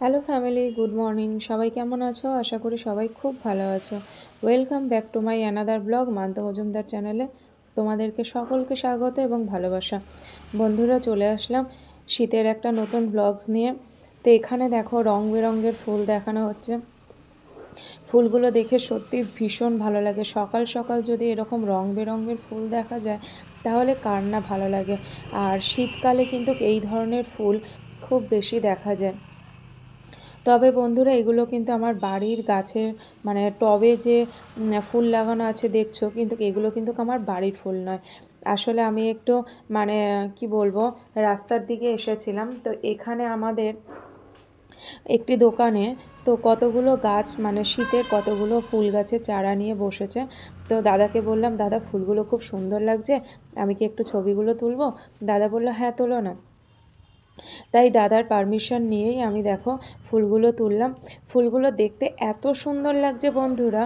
Hello family, good morning. সবাই কেমন আছো? আশা করি সবাই খুব ভালো আছো। Welcome back to my another blog month Majumdar চ্যানেলে। তোমাদেরকে সকলকে স্বাগত এবং ভালোবাসা। বন্ধুরা, চলে আসলাম শীতের একটা নতুন ব্লগস নিয়ে। তো এখানে দেখো রং বেরঙের ফুল দেখানো হচ্ছে। ফুলগুলো দেখে সত্যি ভীষণ ভালো লাগে। সকাল সকাল যদি এরকম রং বেরঙের ফুল দেখা যায় তাহলে কার না ভালো লাগে। আর শীতকালে কিন্তু এই ধরনের ফুল খুব বেশি দেখা যায়। তবে বন্ধুরা, এগুলো কিন্তু আমার বাড়ির গাছের মানে টবে যে ফুল লাগানো আছে দেখছো, কিন্তু এগুলো কিন্তু আমার বাড়ির ফুল নয়। আসলে আমি একটু মানে কি বলবো, রাস্তার দিকে এসেছিলাম। তো এখানে আমাদের একটি দোকানে তো কতগুলো গাছ মানে শীতের কতগুলো ফুল গাছের চারা নিয়ে বসেছে। তো দাদাকে বললাম, দাদা ফুলগুলো খুব সুন্দর লাগছে, আমি কি একটু ছবিগুলো তুলবো? দাদা বললো, হ্যাঁ তোলো না। তাই দাদার পারমিশন নিয়েই আমি দেখো ফুলগুলো তুললাম। ফুলগুলো দেখতে এত সুন্দর লাগছে বন্ধুরা,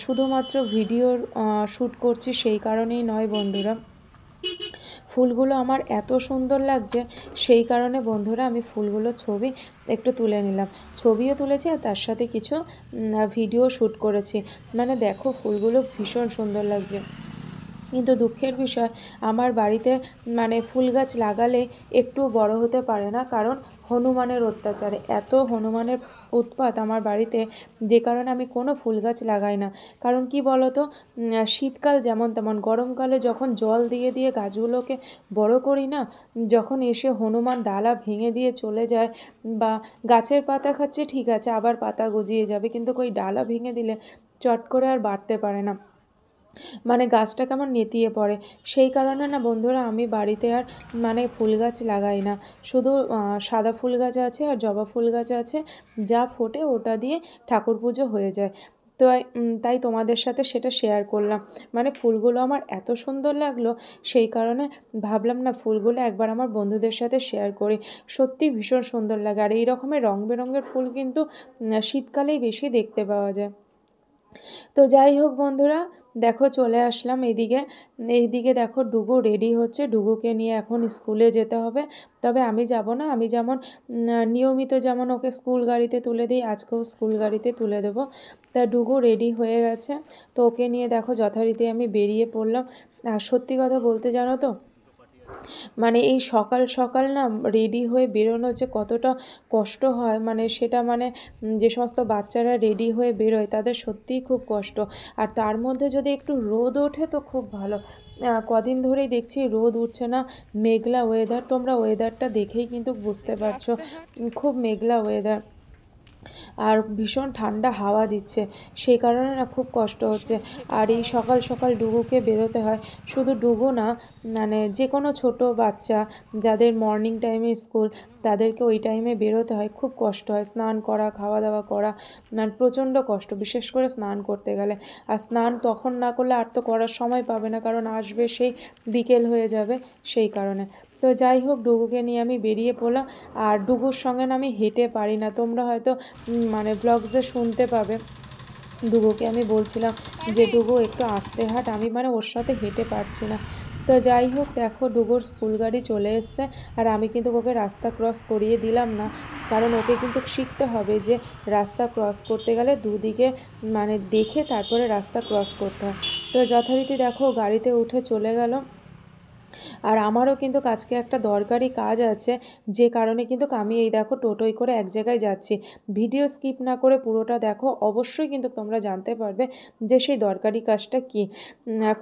শুধুমাত্র ভিডিওর শ্যুট করছি সেই কারণেই নয় বন্ধুরা, ফুলগুলো আমার এত সুন্দর লাগছে সেই কারণে বন্ধুরা আমি ফুলগুলোর ছবি একটু তুলে নিলাম। ছবিও তুলেছি আর তার সাথে কিছু ভিডিও শ্যুট করেছি। মানে দেখো ফুলগুলো ভীষণ সুন্দর লাগছে। কিন্তু দুঃখের বিষয়, আমার বাড়িতে মানে ফুল গাছ লাগালে একটু বড় হতে পারে না, কারণ হনুমানের অত্যাচারে এত হনুমানের উৎপাত আমার বাড়িতে, যে কারণে আমি কোনো ফুল গাছ লাগাই না। কারণ কি বলতো, শীতকাল যেমন তেমন, গরমকালে যখন জল দিয়ে দিয়ে গাছগুলোকে বড় করি না, যখন এসে হনুমান ডালা ভেঙে দিয়ে চলে যায়, বা গাছের পাতা খাচ্ছে ঠিক আছে, আবার পাতা গজিয়ে যাবে, কিন্তু ওই ডালা ভেঙে দিলে চট করে আর বাড়তে পারে না, মানে গাছটা কেমন নেতিয়ে পড়ে। সেই কারণে না বন্ধুরা আমি বাড়িতে আর মানে ফুল গাছ লাগাই না। শুধু সাদা ফুল গাছ আছে আর জবা ফুল গাছ আছে, যা ফোটে ওটা দিয়ে ঠাকুর পুজো হয়ে যায়। তো তাই তোমাদের সাথে সেটা শেয়ার করলাম। মানে ফুলগুলো আমার এত সুন্দর লাগলো, সেই কারণে ভাবলাম না ফুলগুলো একবার আমার বন্ধুদের সাথে শেয়ার করি। সত্যি ভীষণ সুন্দর লাগে। আর এই রকমের রং বেরঙের ফুল কিন্তু শীতকালেই বেশি দেখতে পাওয়া যায়। তো যাই হোক বন্ধুরা, দেখো চলে আসলাম এইদিকে। এইদিকে দেখো ডুগু রেডি হচ্ছে, ডুগুকে নিয়ে এখন স্কুলে যেতে হবে। তবে আমি যাব না, আমি যেমন নিয়মিত যেমন ওকে স্কুল গাড়িতে তুলে দিই, আজকেও স্কুল গাড়িতে তুলে দেবো। তা ডুগু রেডি হয়ে গেছে, তো ওকে নিয়ে দেখো যথারীতি আমি বেরিয়ে পড়লাম। আর সত্যি কথা বলতে জানো তো, মানে এই সকাল সকাল না রেডি হয়ে বেরোনো যে কতটা কষ্ট হয়, মানে সেটা মানে যে সমস্ত বাচ্চারা রেডি হয়ে বেরোয় তাদের সত্যিই খুব কষ্ট। আর তার মধ্যে যদি একটু রোদ ওঠে তো খুব ভালো। কদিন ধরেই দেখছি রোদ উঠছে না, মেঘলা ওয়েদার। তোমরা ওয়েদারটা দেখেই কিন্তু বুঝতে পারছো, খুব মেঘলা ওয়েদার। আর ভীষণ ঠান্ডা হাওয়া দিচ্ছে, সেই কারণে না খুব কষ্ট হচ্ছে। আর এই সকাল সকাল ডুগুকে বেরোতে হয়। শুধু ডুগু না, মানে যে কোনো ছোট বাচ্চা যাদের মর্নিং টাইমে স্কুল, তাদেরকে ওই টাইমে বেরোতে হয়, খুব কষ্ট হয়। স্নান করা, খাওয়া দাওয়া করা, মানে প্রচণ্ড কষ্ট, বিশেষ করে স্নান করতে গেলে। আর স্নান তখন না করলে আর তো করার সময় পাবে না, কারণ আসবে সেই বিকেল হয়ে যাবে, সেই কারণে। তো যাই হোক, ডুগুকে নিয়ে আমি বেরিয়ে পড়লাম। আর ডুগুর সঙ্গে না আমি হেঁটে পারি না, তোমরা হয়তো মানে ভ্লগসে শুনতে পাবে। ডুগুকে আমি বলছিলাম যে ডুগু একটু আস্তে হাঁট, আমি মানে ওর সাথে হেঁটে পারছি না। তো যাই হোক, দেখো ডুগুর স্কুল গাড়ি চলে এসছে। আর আমি কিন্তু ওকে রাস্তা ক্রস করিয়ে দিলাম না, কারণ ওকে কিন্তু শিখতে হবে যে রাস্তা ক্রস করতে গেলে দুদিকে মানে দেখে তারপরে রাস্তা ক্রস করতে হয়। তো যথারীতি দেখো গাড়িতে উঠে চলে গেল। আর আমারও কিন্তু আজকে একটা দরকারি কাজ আছে, যে কারণে কিন্তু আমি এই দেখো টোটোয় করে এক জায়গায় যাচ্ছি। ভিডিও স্কিপ না করে পুরোটা দেখো, অবশ্যই কিন্তু তোমরা জানতে পারবে যে সেই দরকারি কাজটা কী।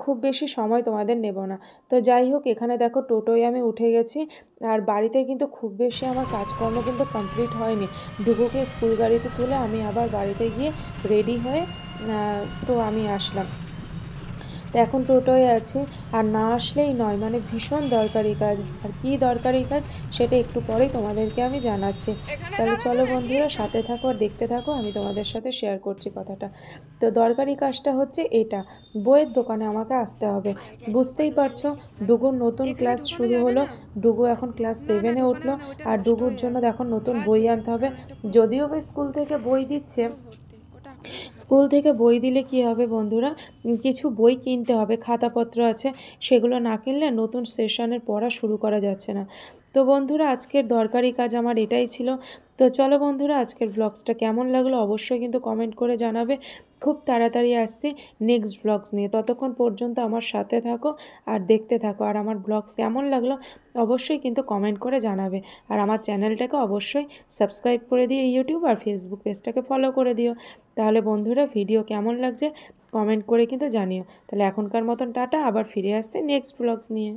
খুব বেশি সময় তোমাদের নেব না। তো যাই হোক, এখানে দেখো টোটোয় আমি উঠে গেছি। আর বাড়িতে কিন্তু খুব বেশি আমার কাজকর্ম কিন্তু কমপ্লিট হয়নি। ডুগুকে স্কুল গাড়িতে তুলে আমি আবার বাড়িতে গিয়ে রেডি হয়ে তো আমি আসলাম। তো এখন টোটোয় আছি। আর না আসলেই নয়, মানে ভীষণ দরকারি কাজ। আর কী দরকারি কাজ সেটা একটু পরেই তোমাদেরকে আমি জানাচ্ছি। তাহলে চলো বন্ধুরা, সাথে থাকো আর দেখতে থাকো, আমি তোমাদের সাথে শেয়ার করছি কথাটা। তো দরকারি কাজটা হচ্ছে এটা, বইয়ের দোকানে আমাকে আসতে হবে। বুঝতেই পারছো, ডুগুর নতুন ক্লাস শুরু হলো। ডুগু এখন ক্লাস 7-এ উঠলো। আর ডুগুর জন্য দেখো নতুন বই আনতে হবে। যদিও বা স্কুল থেকে বই দিচ্ছে, স্কুল থেকে বই দিলে কি হবে বন্ধুরা, কিছু বই কিনতে হবে, খাতাপত্র আছে, সেগুলো না কিনলে নতুন সেশনের পড়া শুরু করা যাচ্ছে না। তো বন্ধুরা আজকের দরকারি কাজ আমার এটাই ছিল। তো চলো বন্ধুরা, আজকের ব্লগসটা কেমন লাগলো অবশ্যই কিন্তু কমেন্ট করে জানাবে। খুব তাড়াতাড়ি আসছি নেক্সট ব্লগস নিয়ে। ততক্ষণ পর্যন্ত আমার সাথে থাকো আর দেখতে থাকো। আর আমার ব্লগস কেমন লাগলো অবশ্যই কিন্তু কমেন্ট করে জানাবে। আর আমার চ্যানেলটাকে অবশ্যই সাবস্ক্রাইব করে দিও, ইউটিউব আর ফেসবুক পেজটাকে ফলো করে দিও। তাহলে বন্ধুরা ভিডিও কেমন লাগছে কমেন্ট করে কিন্তু জানিও। তাহলে এখনকার মতন টাটা, আবার ফিরে আসছি নেক্সট ব্লগস নিয়ে।